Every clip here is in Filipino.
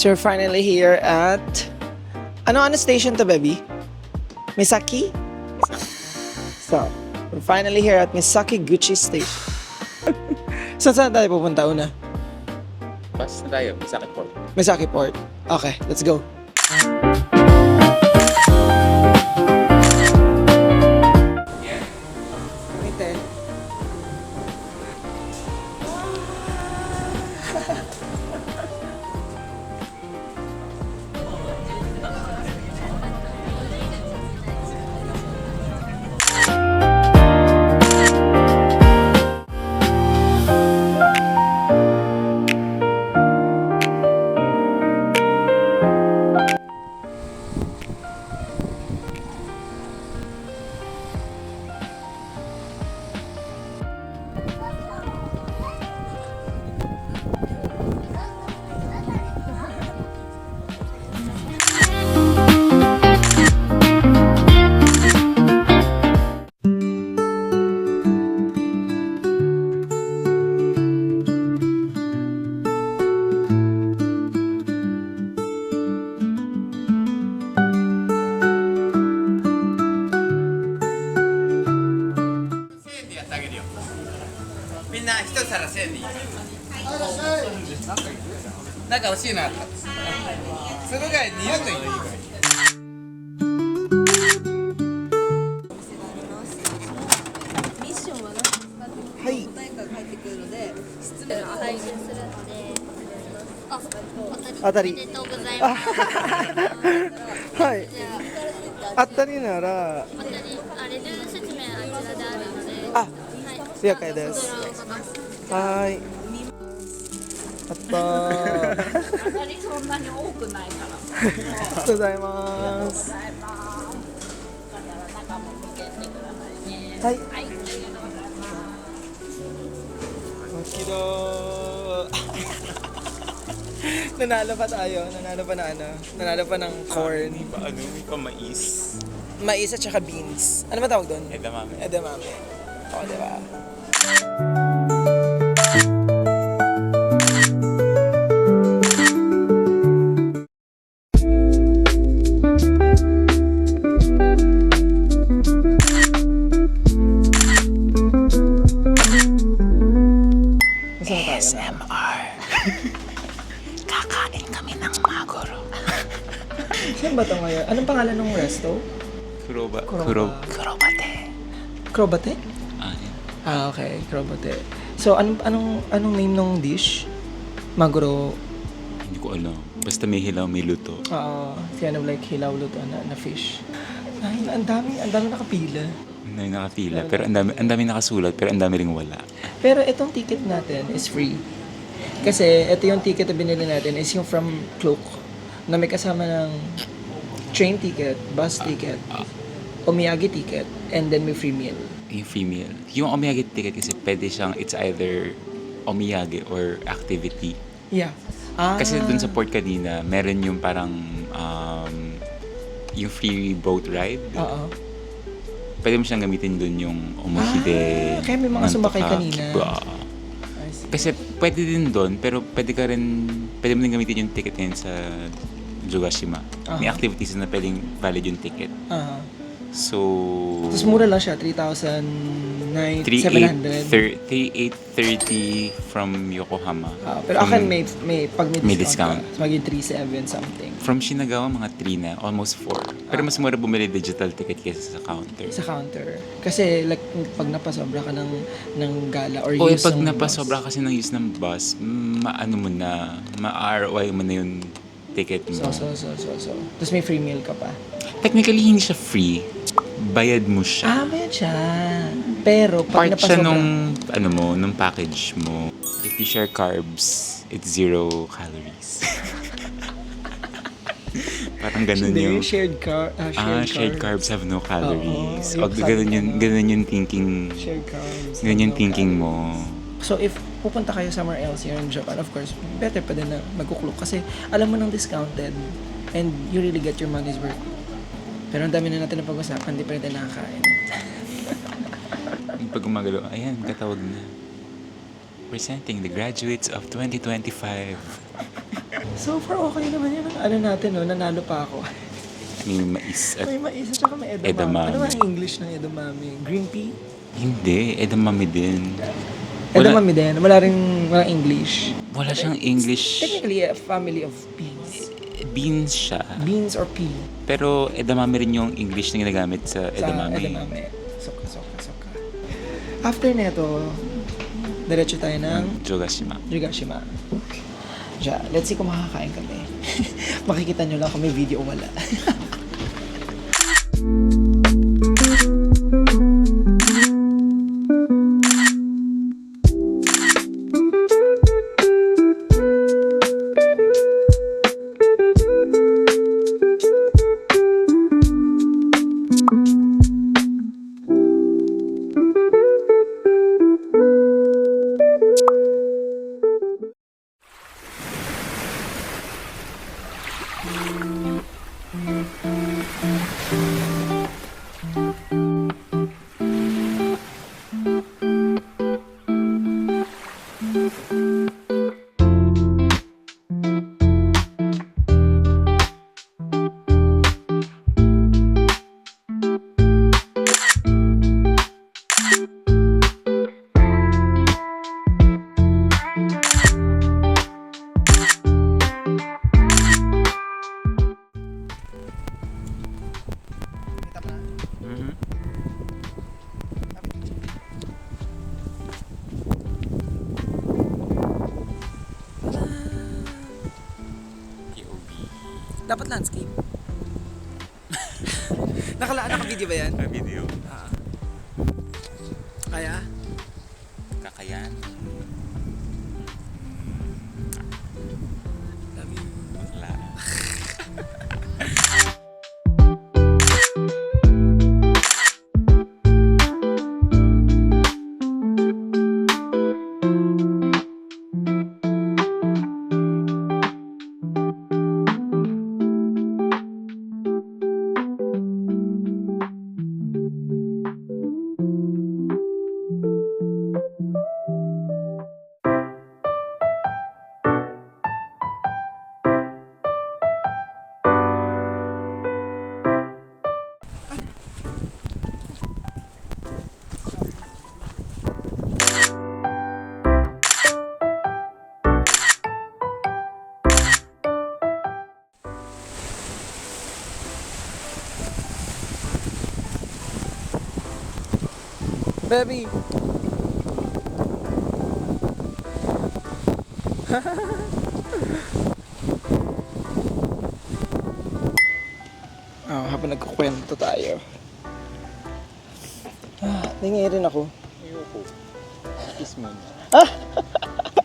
So we're finally here at... Ano station to, baby? Misaki? So, we're finally here at Misaki Gucci Station. Saan tayo pupunta una? Bus na tayo, Misaki Port. Misaki Port. Okay, let's go. Wait eh. Atari. はい。あったりなら、レビュー説明あちらであるので、あ、了解です。はーい。あったー。あまりそんなに多くないから。ありがとうございます。中も見てってくださいね。はい。はい、ありがとうございます。 Nanalo pa tayo. Nanalo pa na ano. Nanalo pa ng corn. May pa mais. Mais at saka beans. Ano ba tawag doon? Edamame. Edamame. Oo, diba? ASMR. Kakain kami ng magoro. Saan ba ito ngayon? Anong pangalan ng resto? Kuroba. Kurobate. Krobate? Ah, yan. Ah, okay. Krobate. So, anong name ng dish? Maguro. Hindi ko alam. Basta may hilaw, may luto. Kind of like hilaw luto na fish. Ay, ang dami nakapila. May nakapila. Pero ang dami nakasulat, pero ang dami ring wala. Pero itong ticket natin is free. Kasi ito yung ticket na binili natin is yung from Klook na may kasama ng train ticket, bus ticket, omiyage ticket, and then may free meal. Yung free meal. Yung omiyage ticket kasi pwede siyang, it's either omiyage or activity. Yeah. Kasi dun sa port kanina, meron yung parang yung free boat ride. Oo. Pwede mo siyang gamitin dun yung umuhide. Kaya may mga sumakay kanina. I see. Kasi pwede din dun, pero pwede mo din gamitin yung ticket ngayon sa Jugashima. May activities na pwedeng valid yung ticket. So... Tapos mura lang siya, 3,700. 3,830 from Yokohama. Pero akin may pag may discount. Ka, so maging 3,700 something. From Shinagawa, mga 3 na, almost 4. Pero mas mura bumili digital ticket kaysa sa counter. Sa counter. Kasi like pag napasobra ka ng gala or O use pag ng napasobra bus. kasi ng use ng bus, maano mo na, ma-ROI mo na yung ticket mo. So. Tapos may free meal ka pa. Technically, hindi siya free. Bayad mo siya. Bayad siya. Pero pag Part siya napasobra... nung package mo. If you share carbs, it's 0 calories. Parang ganun yung... shared shared carbs have no calories. Oo, O ganun yung thinking... Shared carbs. Ganun yung thinking mo. So if pupunta kayo somewhere else here in Japan, of course, better pa din na magkuklok kasi alam mo nang discounted and you really get your money's worth. Pero ang dami na natin na pag-usapan, di pa rin tayo nakakain. Pag gumagalo, ayan, katawag na. Presenting the graduates of 2025. So far, okay naman yun. Ano natin, no? Nanalo pa ako. May mais at... May mais at saka may edamame. Edamame. Ano ba ang English ng edamame? Green pea? Hindi, edamame din. Edamame din. Walang English. Wala siyang English. Technically, a family of peas. Beans siya. Beans or pea. Pero edamame rin yung English na ginagamit sa edamame. Sa edamame. Soka. After neto, diretso tayo ng Jogashima. Jigashima. Let's see kung makakain kami. Makikita nyo lang kung may video o wala. Dapat landscape. Naka-video ba yan? Video. Kaya? Kakayan. Love you. Bakla. Baby! Habang nagkukwento tayo. Tingin rin ako. Ayoko. Kiss mo.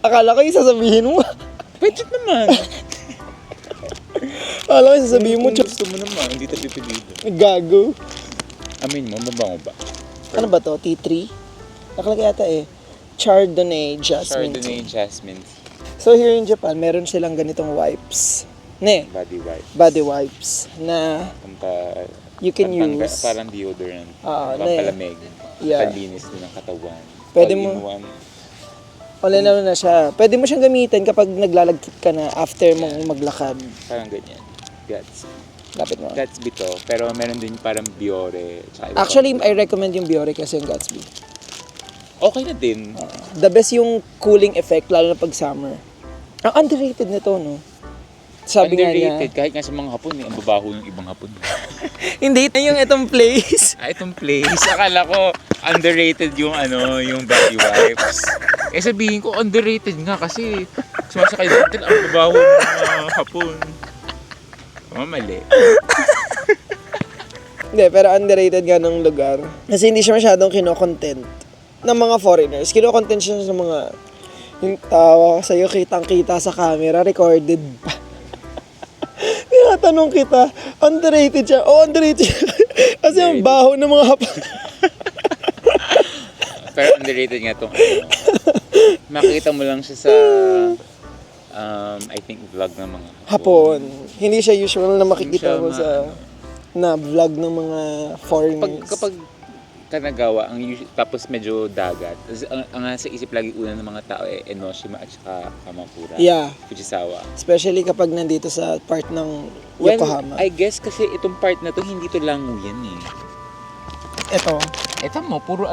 Akala ko yung sasabihin mo. Pwede naman. Akala ko yung sasabihin mo. Kung gusto mo naman, hindi tayo pipilido. Gago. Amin mo, mabango ba? Ano ba to? T3? Nakalagay yata Chardonnay Jasmine. Chardonnay Jasmine. So here in Japan, meron silang ganitong wipes. Body wipe. Body wipes. Na you can use. Parang deodorant. Pampalamig. Panlinis din ng katawan. Pwede All mo. in one. All na siya. Pwede mo siyang gamitin kapag naglalagkit ka na after mong maglakad. Parang ganyan. Gatsby. Lapit mo. Gatsby to. Pero meron din parang Biore. Actually, I recommend yung Biore kasi yung Gatsby. Okay na din. The best yung cooling effect, lalo na pag summer. Ang underrated nito, no? Sabi nga niya. Underrated. Kahit nga sa mga Hapon, ang babaho ng ibang Hapon. Hindi, yung itong place. Itong place. Akala ko underrated yung yung body wipes. Sabihin ko underrated nga kasi sumasakay dito ang babaho ng mga Hapon. Mali. Hindi, pero underrated nga ng lugar. Kasi hindi siya masyadong kinokontent ng mga foreigners. Kinokontent siya sa mga yung tawa sa'yo, kitang-kita sa camera, recorded pa. Tinatanong kita, underrated siya. Underrated siya. Kasi ang baho ng mga Hapon. Pero underrated nga itong makikita mo lang siya sa I think vlog ng mga Hapon. Hindi siya usual na makikita Hindi siya mo sa na vlog ng mga foreigners. Kapag Kanagawa, tapos medyo dagat. Ang nasa isip lagi una ng mga tao Enoshima at saka Kamakura. Yeah. Fujisawa. Especially kapag nandito sa part ng Well, Yokohama. I guess kasi itong part na to, hindi to languyan eh. Ito. Eto mo, puro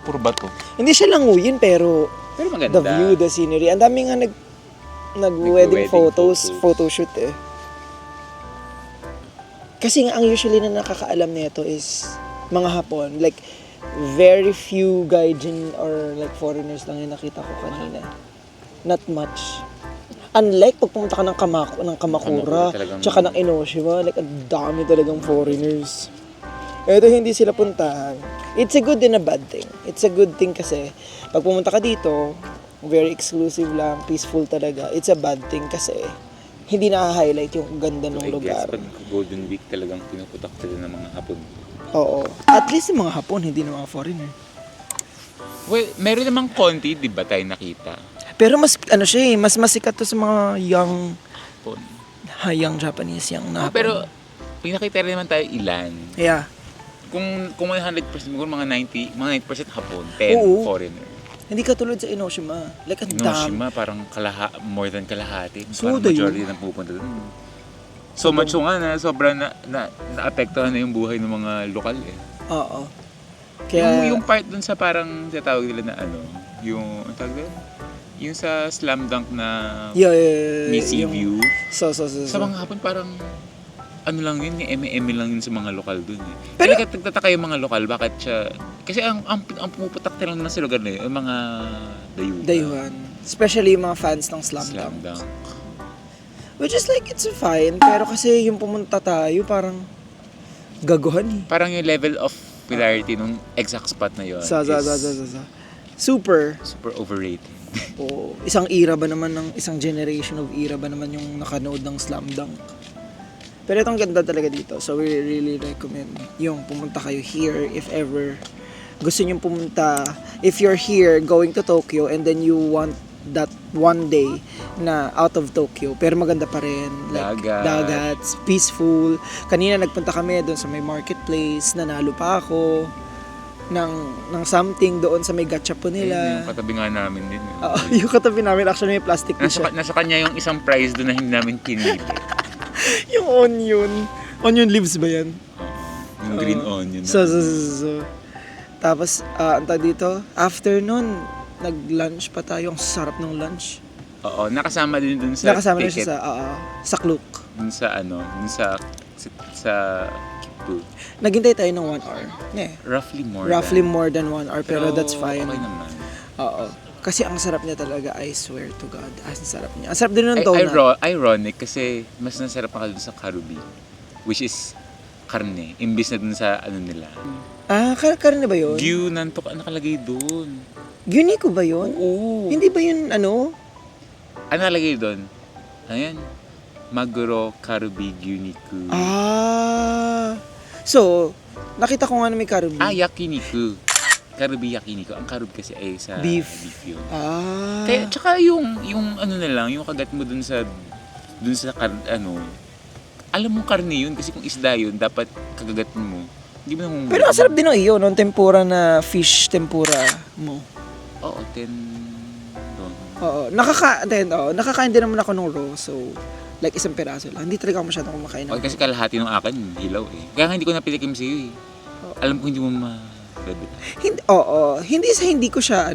puro bato. Hindi siya languyin pero Pero maganda. the view, the scenery. Ang dami nga nag-wedding Nag-wedding photos, photos. photoshoot eh. Kasi nga ang usually na nakakaalam nito is mga Hapon. Like, very few gaijin or like foreigners lang yung nakita ko kanina. Not much. Unlike pag pumunta ka ng Kamakura, Kamakura talagang- tsaka ng Enoshima, like ang dami talagang foreigners. Ito hindi sila puntahan. It's a good and a bad thing. It's a good thing kasi pag pumunta ka dito, very exclusive lang, peaceful talaga. It's a bad thing kasi hindi na-highlight yung ganda ng I guess lugar. pag Golden Week talagang pinuputak sila ng mga Hapon. Oo. At least yung mga Hapon, hindi na mga foreigner. Well, meron namang konti, di ba tayo nakita? Pero mas, ano siya eh, mas masikat to sa mga young Hapon. young Japanese, young na Hapon. Pero, pinakita rin naman tayo ilan. Yeah. Kung 100%, siguro mga 90% Hapon, 10 Oo. foreigner. Hindi katulad sa Enoshima. Like, ang dami. Enoshima, parang more than kalahati. So, Parang dayo. majority na pupunta doon. So much so nga na sobrang naapektuhan na yung buhay ng mga lokal eh. Oo. Kaya, Yung part dun sa parang tinatawag nila na yung, ang tawag doon? Yung sa slam dunk na may sea yung- view. So. Sa mga Hapon parang ano lang yun, yung eme-eme lang yun sa mga lokal dun eh. Pero- Kaya nagtataka yung mga lokal, bakit siya, kasi ang pumuputak lang naman sa lugar na yun, yung mga Dayuhan. Especially yung mga fans ng Slam Slam Dunk. dunk. Which is like, it's fine. Pero kasi yung pumunta tayo, parang gaguhan eh. Parang yung level of popularity nung exact spot na yun Sa. is Super. super overrated. O, isang era ba naman ng, isang generation of era ba naman yung nakanood ng Slam Dunk. Pero itong ganda talaga dito. So we really recommend yung pumunta kayo here if ever gusto nyo pumunta. If you're here going to Tokyo and then you want that one day na out of Tokyo pero maganda pa rin, like dagat, peaceful. Kanina nagpunta kami doon sa may marketplace, nanalo pa ako ng something doon sa may gachapo Ayun, nila. yung katabi nga namin din. Oo, yung katabi namin actually may plastic din siya. Nasa kanya yung isang prize doon na hindi namin pinili. Yung onion leaves ba yan? Yung green onion. So. Tapos, ang tawag dito, after nun, nag-lunch pa tayo. Ang sarap ng lunch. Oo, nakasama din dun sa Nakasama na ticket. siya sa Klook. Dun sa Kipu. Naghintay tayo ng 1 hour. Yeah. Roughly More than 1 hour, pero that's fine. Okay naman. Oo. Kasi ang sarap niya talaga, I swear to God. Ang sarap niya. Ang sarap din ng donut. Ironic kasi mas nasarap pa dun sa Karubi. Which is karne. Imbis na dun sa nila. Karne ba yun? Gyu nantok nakalagay dun. Gyuniko ba yun? Oo. Hindi ba yun, Ano nakalagay dun? Ayan. Maguro Karubi Gyuniku. So, nakita ko nga na may karubi. Yakiniku. Karubi yakiniku. Ang karub kasi ay sa Beef. yun. Kaya, Kaya tsaka yung na lang, yung kagat mo dun sa alam mo karne yun kasi kung isda yun, dapat kagagatin mo. Hindi mo nang pero ang sarap din ng iyo, no? Tempura na fish tempura mo. Oo, 10 doon. Oo, nakakain din naman ako ng raw, so like isang peraso lang. Hindi talaga ako masyadong kumakain ng Okay, kasi kalahati ng akin, hilaw eh. Kaya nga hindi ko napilikim sa iyo eh. Alam ko hindi mo hindi ko siya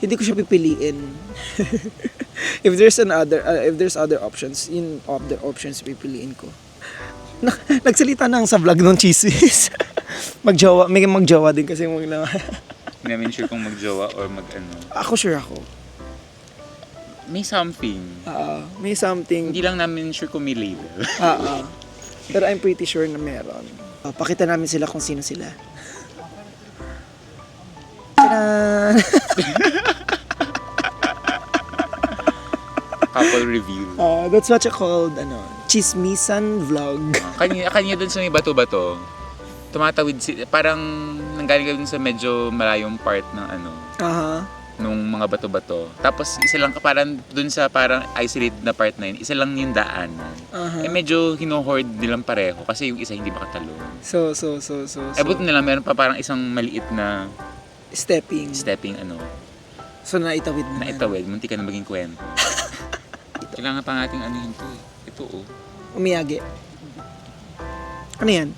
hindi ko siya pipiliin. if there's other options, other options pipiliin ko. Nagsalita na sa vlog ng chismis. May magjowa din kasi mo lang. Hindi namin sure kung magjowa or Ako sure ako. May something. May something. Hindi lang namin sure kung may label. Pero I'm pretty sure na meron. Pakita namin sila kung sino sila. Tadaan! Couple review. That's what you called, chismisan vlog. Kanya dun sa may bato-bato, tumatawid parang nanggaling ka dun sa medyo malayong part ng nung mga bato-bato. Tapos isa lang parang dun sa parang isolated na part na yun, isa lang yung daanan. Aha. Medyo hino-hoard nilang pareho kasi yung isa hindi makatalon. So. Buti nila meron pa parang isang maliit na Stepping. stepping So, naitawid na. na itawid, munti ka na maging kwento. Kailangan pa nating ano yun to eh. Ito Umiyagi. Ano yan?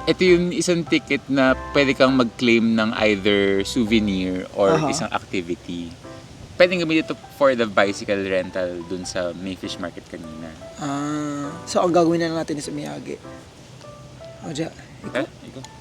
Ito yung isang ticket na pwede kang mag-claim ng either souvenir or Aha. isang activity. Pwede gamitin ito for the bicycle rental dun sa Mayfish Market kanina. So, ang gagawin na natin is umiyagi. O, dyan. Ikaw?